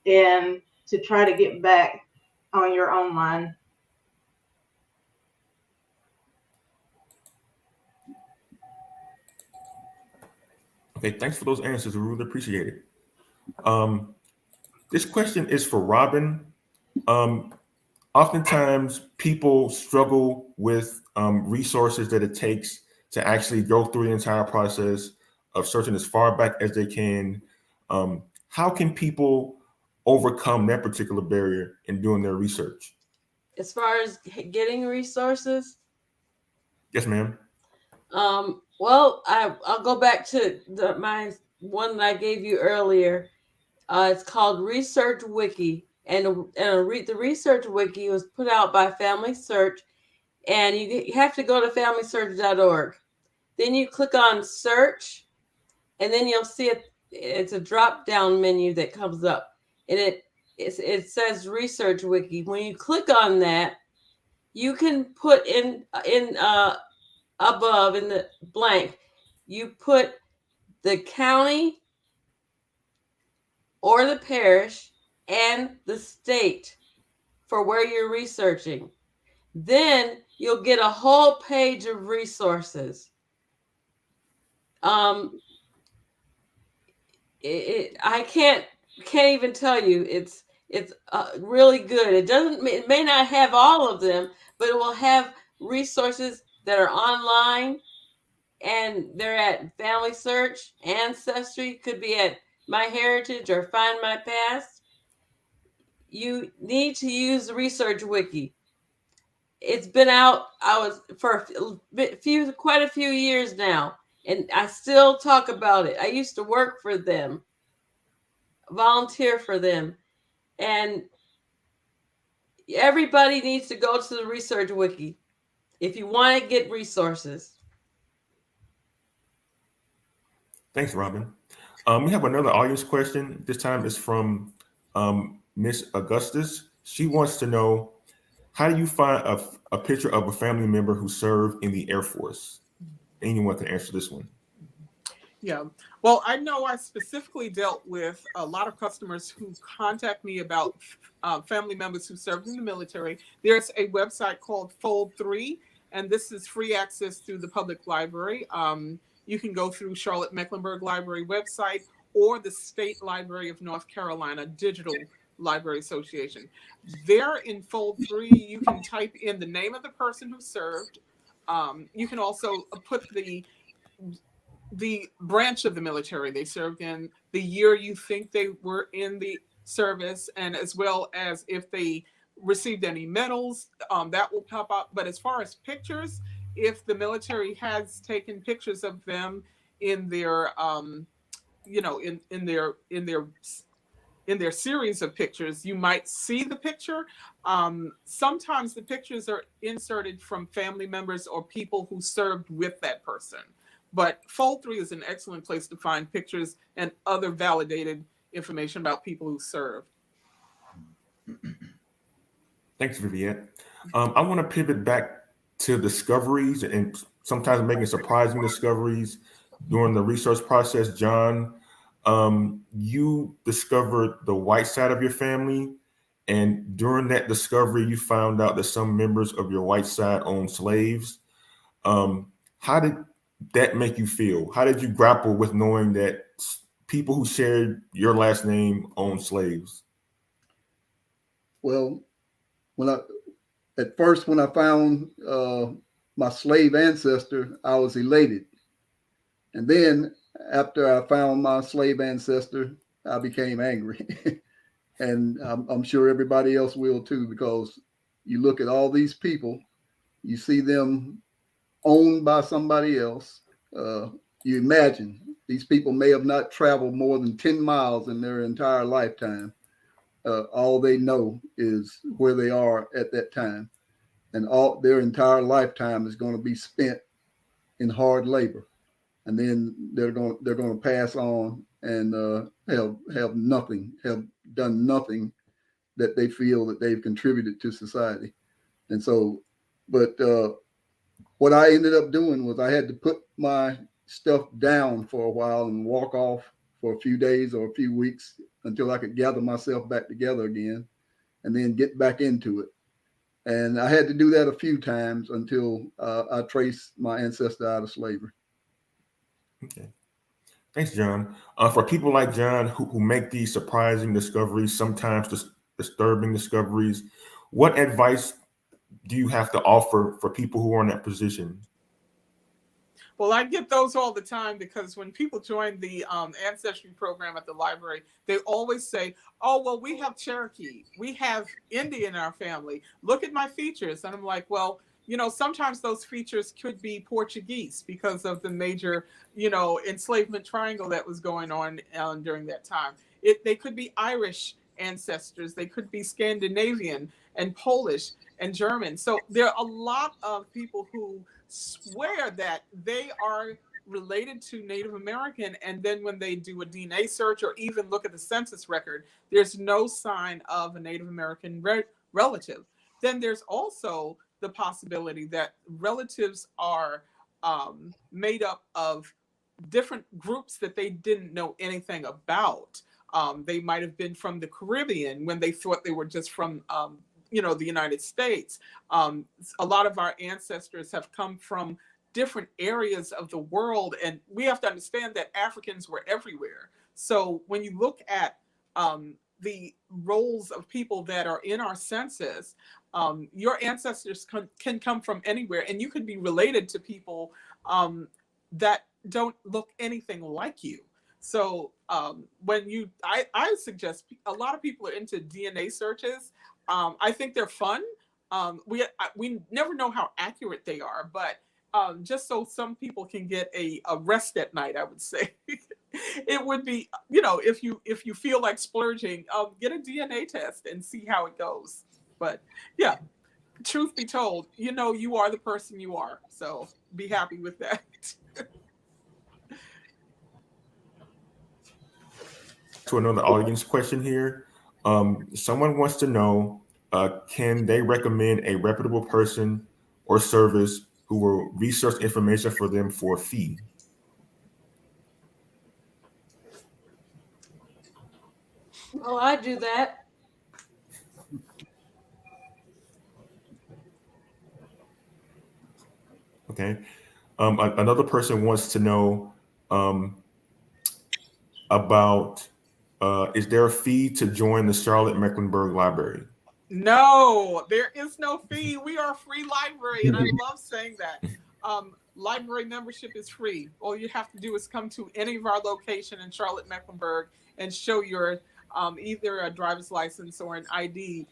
and to try to get back on your own line. Okay, thanks for those answers. We really appreciate it. This question is for Robin. Oftentimes, people struggle with resources that it takes to actually go through the entire process of searching as far back as they can. How can people overcome that particular barrier in doing their research? As far as getting resources, Yes, ma'am. well, I'll go back to my one that I gave you earlier. It's called Research Wiki, and the Research Wiki was put out by Family Search, and you have to go to familysearch.org. Then you click on Search, and then you'll see it's a drop-down menu that comes up, and it says Research Wiki. When you click on that, you can put in above in the blank, you put the county or the parish and the state for where you're researching. Then you'll get a whole page of resources. I can't even tell you. It's really good. It may not have all of them, but it will have resources that are online, and they're at Family Search, Ancestry, could be at MyHeritage or Find My Past. You need to use the Research Wiki. It's been out for quite a few years now, and I still talk about it. I used to work for them, volunteer for them, and everybody needs to go to the Research Wiki if you want to get resources. Thanks, Robin. We have another audience question. This time is from Miss Augustus. She wants to know, how do you find a picture of a family member who served in the Air Force? Anyone can answer this one. Yeah, well, I know I specifically dealt with a lot of customers who contact me about family members who served in the military. There's a website called Fold3, and this is free access through the public library. You can go through CharlotteMecklenburg Library website or the State Library of North Carolina Digital Library Association. There in Fold3, you can type in the name of the person who served. You can also put the branch of the military they served in, the year you think they were in the service, and as well as if they received any medals, that will pop up. But as far as pictures, if the military has taken pictures of them in their, in their series of pictures, you might see the picture. Sometimes the pictures are inserted from family members or people who served with that person. But Fold3 is an excellent place to find pictures and other validated information about people who served. Thanks, Viviette. I want to pivot back to discoveries, and sometimes making surprising discoveries during the research process. John, you discovered the white side of your family, and during that discovery, you found out that some members of your white side owned slaves. How did that make you feel? How did you grapple with knowing that people who shared your last name owned slaves? Well, when I found my slave ancestor, I was elated. And then after I found my slave ancestor, I became angry. and I'm sure everybody else will too, because you look at all these people, you see them owned by somebody else. You imagine these people may have not traveled more than 10 miles in their entire lifetime. All they know is where they are at that time, and all their entire lifetime is going to be spent in hard labor, and then they're going to pass on and have done nothing that they feel that they've contributed to society. And so, but what I ended up doing was I had to put my stuff down for a while and walk off for a few days or a few weeks until I could gather myself back together again, and then get back into it. And I had to do that a few times until I traced my ancestor out of slavery. Okay. Thanks, John. For people like John who make these surprising discoveries, sometimes disturbing discoveries, what advice do you have to offer for people who are in that position? Well, I get those all the time, because when people join the ancestry program at the library, they always say, oh, well, we have Cherokee, we have Indian in our family, look at my features. And I'm like, well, sometimes those features could be Portuguese because of the major, enslavement triangle that was going on during that time. They could be Irish ancestors, they could be Scandinavian and Polish and German. So there are a lot of people who swear that they are related to Native American, and then when they do a DNA search or even look at the census record, there's no sign of a Native American relative. Then there's also the possibility that relatives are made up of different groups that they didn't know anything about. They might have been from the Caribbean when they thought they were just from the United States. A lot of our ancestors have come from different areas of the world, and we have to understand that Africans were everywhere. So when you look at the roles of people that are in our census, your ancestors can come from anywhere, and you could be related to people that don't look anything like you. So I suggest, a lot of people are into DNA searches. I think they're fun. We never know how accurate they are, but just so some people can get a rest at night, I would say it would be, if you feel like splurging, get a DNA test and see how it goes. But yeah, truth be told, you are the person you are. So be happy with that. To another audience question here. Someone wants to know, can they recommend a reputable person or service who will research information for them for a fee? Oh, I do that. Okay. Another person wants to know about, is there a fee to join the CharlotteMecklenburg Library? No, there is no fee. We are a free library, and I love saying that. Library membership is free. All you have to do is come to any of our location in Charlotte-Mecklenburg and show your either a driver's license or an ID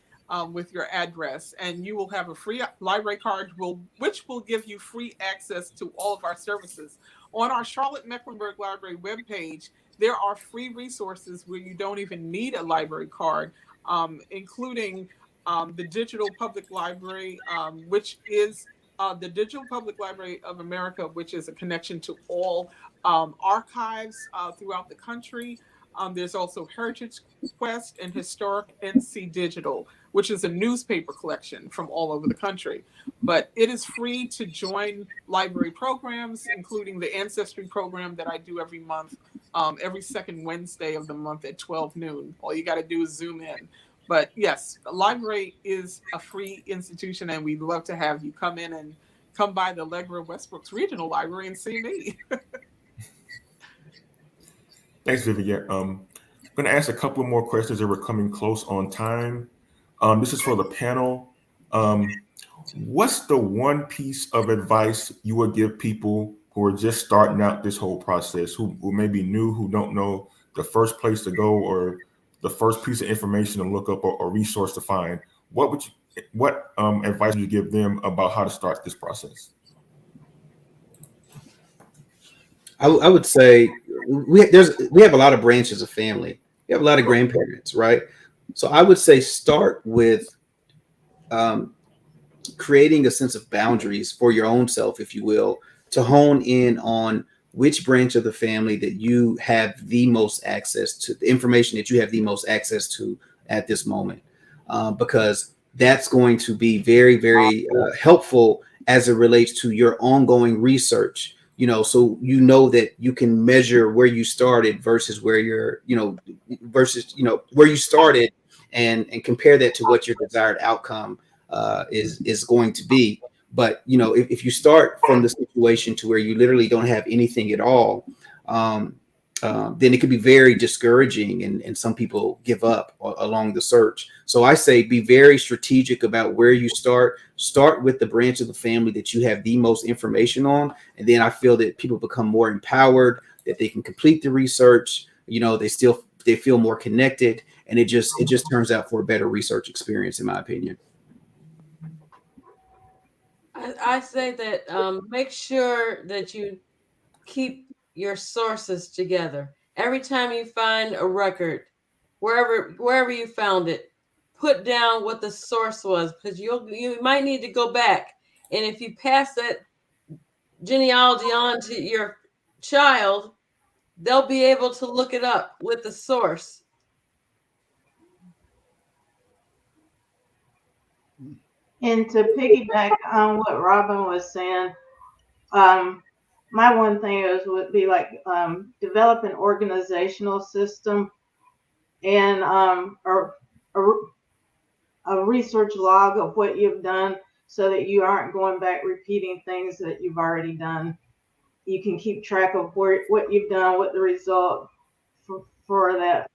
with your address, and you will have a free library card, which will give you free access to all of our services. On our Charlotte-Mecklenburg Library webpage, there are free resources where you don't even need a library card, including the Digital Public Library, which is the Digital Public Library of America, which is a connection to all archives throughout the country. There's also Heritage Quest and Historic NC Digital, which is a newspaper collection from all over the country. But it is free to join library programs, including the Ancestry program that I do every month, every second Wednesday of the month at 12 noon. All you got to do is Zoom in. But yes, the library is a free institution, and we'd love to have you come in and come by the Allegra Westbrooks Regional Library and see me. Thanks, Vivian. I'm going to ask a couple more questions that we're coming close on time. This is for the panel. What's the one piece of advice you would give people who are just starting out this whole process, who may be new, who don't know the first place to go, or the first piece of information to look up or resource to find, what advice would you give them about how to start this process? I would say we have a lot of branches of family. We have a lot of grandparents, right? So I would say start with creating a sense of boundaries for your own self, if you will, to hone in on which branch of the family that you have the most access to, the information that you have the most access to at this moment, because that's going to be very, very helpful as it relates to your ongoing research. So that you can measure where you started versus where you're, where you started, and compare that to what your desired outcome is going to be. But if you start from the situation to where you literally don't have anything at all, then it could be very discouraging, and some people give up along the search. So I say be very strategic about where you start. Start with the branch of the family that you have the most information on, and then I feel that people become more empowered, that they can complete the research. They feel more connected, and it just turns out for a better research experience, in my opinion. I say that make sure that you keep your sources together. Every time you find a record, wherever you found it, put down what the source was, because you might need to go back. And if you pass that genealogy on to your child, they'll be able to look it up with the source. And to piggyback on what Robin was saying, my one thing would be like develop an organizational system and a research log of what you've done, so that you aren't going back repeating things that you've already done. You can keep track of what you've done, what the result for that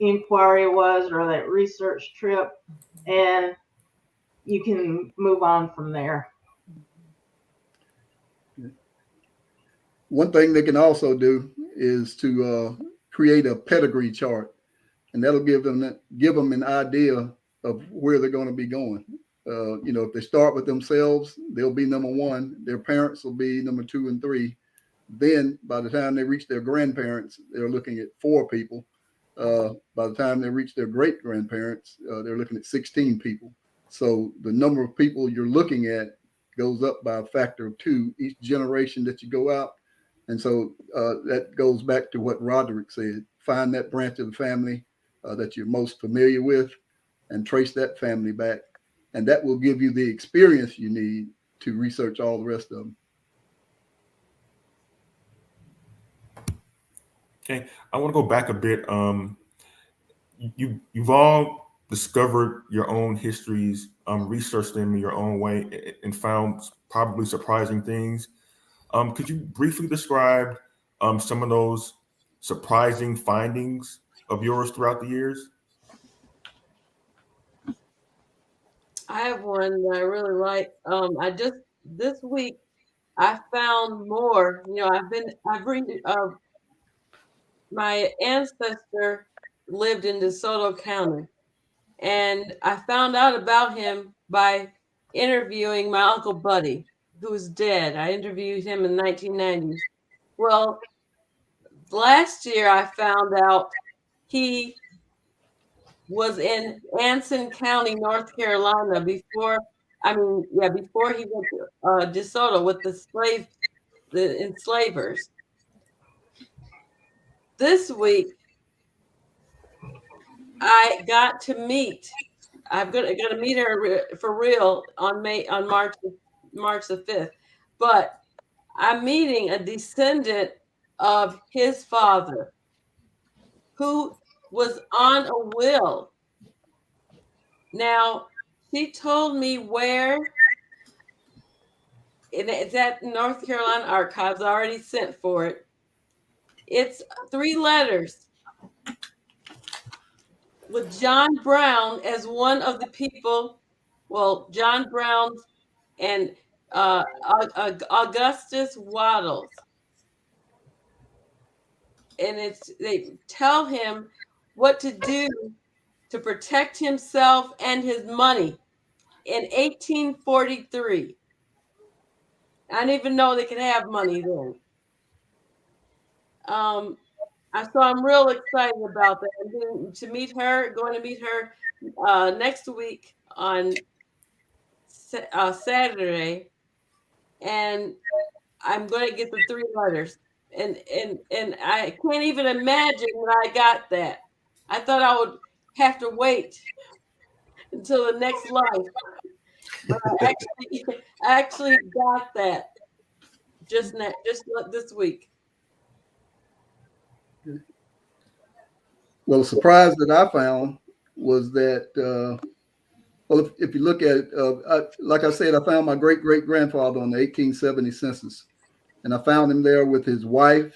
inquiry was, or that research trip, and you can move on from there. One thing they can also do is to create a pedigree chart, and that'll give them an idea of where they're going to be going. If they start with themselves, they'll be number one. Their parents will be number 2 and 3. Then by the time they reach their grandparents, they're looking at 4 people. By the time they reach their great grandparents, they're looking at 16 people. So the number of people you're looking at goes up by a factor of 2 each generation that you go out. And so that goes back to what Roderick said. Find that branch of the family that you're most familiar with, and trace that family back. And that will give you the experience you need to research all the rest of them. Okay, I want to go back a bit. You've all discovered your own histories, researched them in your own way, and found probably surprising things. Could you briefly describe some of those surprising findings of yours throughout the years? I have one that I really like. This week I found more. My ancestor lived in DeSoto County, and I found out about him by interviewing my Uncle Buddy, who is dead. I interviewed him in the 1990s. Well, last year I found out he was in Anson County, North Carolina before he went to DeSoto with the enslavers. This week, I got to meet. I'm gonna meet her for real on March the 5th. But I'm meeting a descendant of his father, who was on a will. Now, she told me where. It's at North Carolina Archives. I already sent for it. It's 3 letters with John Brown as one of the people. Well, John Brown and Augustus Waddles. And they tell him what to do to protect himself and his money in 1843. I didn't even know they could have money then. So I'm real excited about that. I'm going to meet her next week on Saturday, and I'm going to get the 3 letters. And I can't even imagine when I got that. I thought I would have to wait until the next life, but I actually got that just this week. Well, the surprise that I found was that, well, if you look at it, like I said, I found my great-great-grandfather on the 1870 census, and I found him there with his wife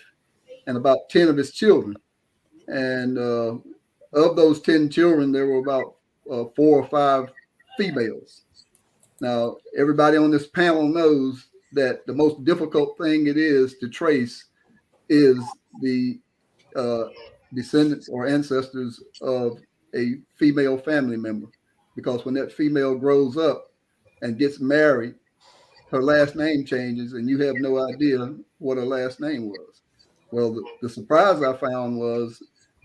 and about 10 of his children. And of those 10 children, there were about 4 or 5 females. Now, everybody on this panel knows that the most difficult thing it is to trace is the descendants or ancestors of a female family member, because when that female grows up and gets married, her last name changes and you have no idea what her last name was. Well, the surprise I found was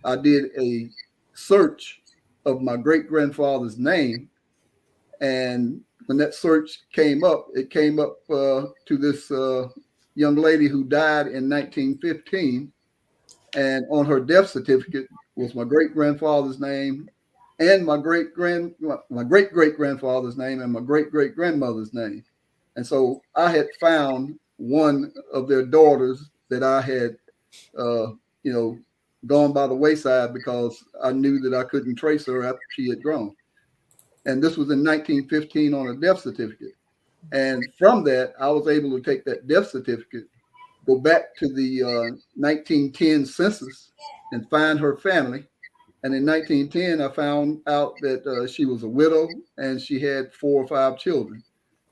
I did a search of my great-grandfather's name, and when that search came up, it came up to this young lady who died in 1915, and on her death certificate was my great-grandfather's name and my great-great-grandfather's name and my great-great-grandmother's name. And so I had found one of their daughters that I had, gone by the wayside because I knew that I couldn't trace her after she had grown. And this was in 1915 on a death certificate. And from that, I was able to take that death certificate, go back to the 1910 census and find her family. And in 1910, I found out that she was a widow and she had 4 or 5 children.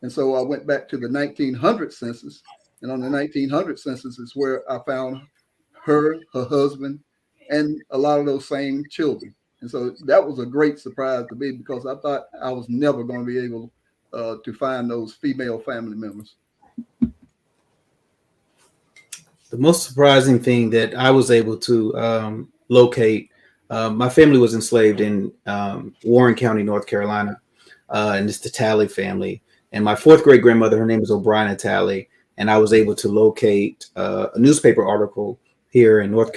And so I went back to the 1900 census. And on the 1900 census is where I found her husband, and a lot of those same children. And so that was a great surprise to me, because I thought I was never going to be able to find those female family members. The most surprising thing that I was able to locate, my family was enslaved in Warren County, North Carolina, and it's the Talley family. And my 4th great grandmother, her name is O'Brien Talley, and I was able to locate a newspaper article here in North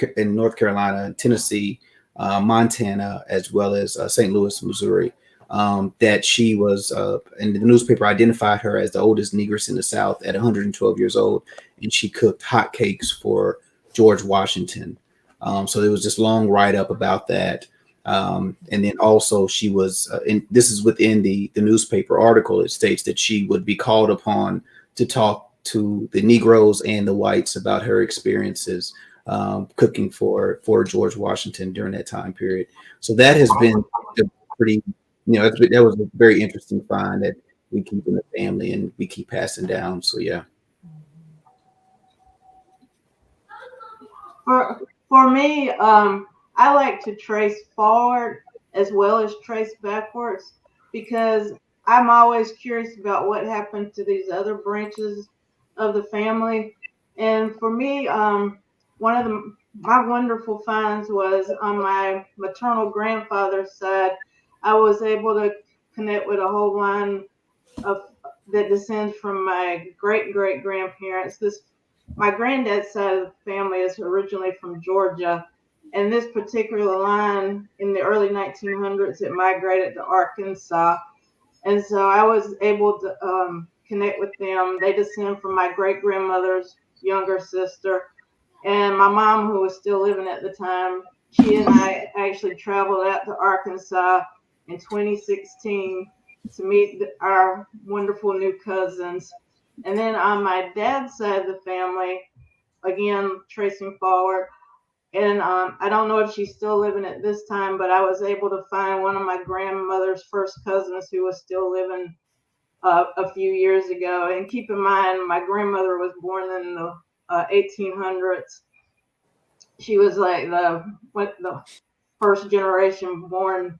Carolina, Tennessee, Montana, as well as St. Louis, Missouri, that she was, and the newspaper identified her as the oldest negress in the South at 112 years old, and she cooked hotcakes for George Washington. So there was this long write-up about that. And then also she was, and this is within the newspaper article, it states that she would be called upon to talk to the Negroes and the whites about her experiences cooking for George Washington during that time period. So that has been a pretty, that was a very interesting find that we keep in the family and we keep passing down. So yeah. For me, I like to trace forward as well as trace backwards, because I'm always curious about what happened to these other branches of the family. And for me, one of my wonderful finds was on my maternal grandfather's side. I was able to connect with a whole line that descends from my great-great-grandparents. My granddad's side of the family is originally from Georgia, and this particular line in the early 1900s, it migrated to Arkansas. And so I was able to connect with them. They descend from my great-grandmother's younger sister. And my mom, who was still living at the time, she and I actually traveled out to Arkansas in 2016 to meet our wonderful new cousins. And then on my dad's side of the family, again, tracing forward, and I don't know if she's still living at this time, but I was able to find one of my grandmother's first cousins who was still living a few years ago. And keep in mind, my grandmother was born in the 1800s. She was like first generation born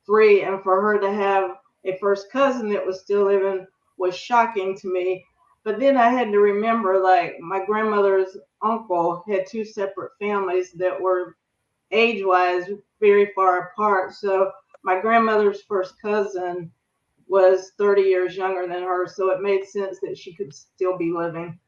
3, and for her to have a first cousin that was still living was shocking to me. But then I had to remember, like, my grandmother's uncle had 2 separate families that were age-wise very far apart. So my grandmother's first cousin was 30 years younger than her, so it made sense that she could still be living.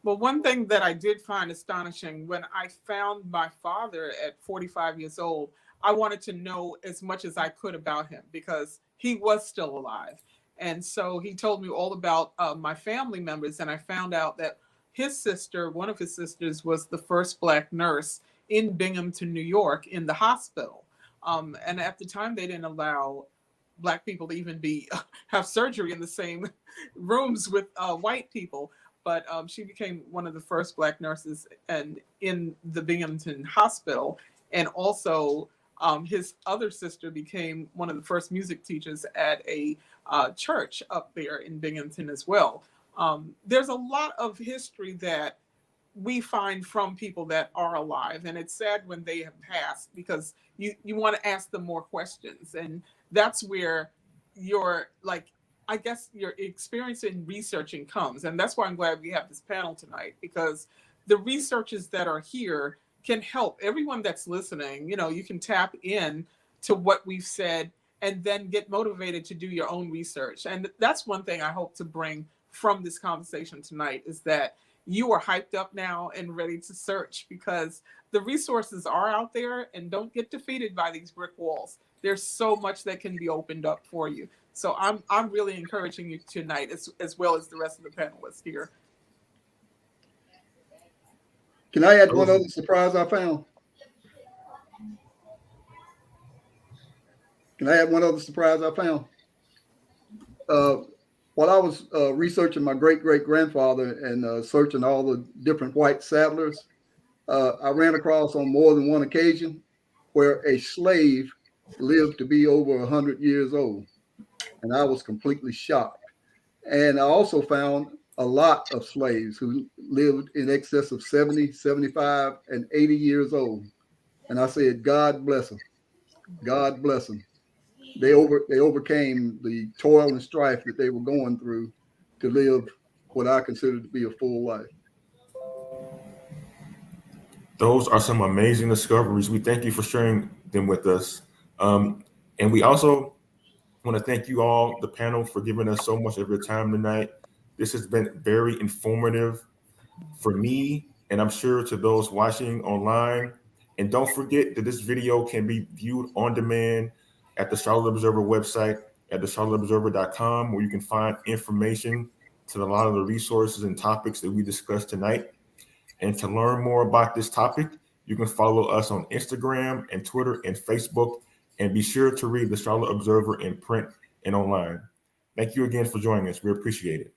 Well, one thing that I did find astonishing, when I found my father at 45 years old, I wanted to know as much as I could about him because he was still alive. And so he told me all about my family members, and I found out that his sister, one of his sisters, was the first Black nurse in Binghamton, New York, in the hospital. And at the time, they didn't allow Black people to even have surgery in the same rooms with white people. But she became one of the first Black nurses and in the Binghamton Hospital. And also his other sister became one of the first music teachers at a church up there in Binghamton as well. There's a lot of history that we find from people that are alive. And it's sad when they have passed because you want to ask them more questions. And that's where your, like, I guess your experience in researching comes. And that's why I'm glad we have this panel tonight, because the researchers that are here can help everyone that's listening. You know, you can tap in to what we've said and then get motivated to do your own research. And that's one thing I hope to bring from this conversation tonight, is that you are hyped up now and ready to search, because the resources are out there, and don't get defeated by these brick walls. There's so much that can be opened up for you. So I'm really encouraging you tonight, as well as the rest of the panelists here. Can I add one other surprise I found? While I was researching my great-great-grandfather and searching all the different white Sadlers, I ran across on more than one occasion where a slave lived to be over 100 years old. And I was completely shocked. And I also found a lot of slaves who lived in excess of 70, 75, and 80 years old. And I said, God bless them. God bless them. They overcame the toil and strife that they were going through to live what I consider to be a full life. Those are some amazing discoveries. We thank you for sharing them with us. And we also want to thank you all, the panel, for giving us so much of your time tonight. This has been very informative for me, and I'm sure to those watching online. And don't forget that this video can be viewed on demand at the Charlotte Observer website at thecharlotteobserver.com, where you can find information to a lot of the resources and topics that we discussed tonight. And to learn more about this topic, you can follow us on Instagram and Twitter and Facebook. And be sure to read the Charlotte Observer in print and online. Thank you again for joining us. We appreciate it.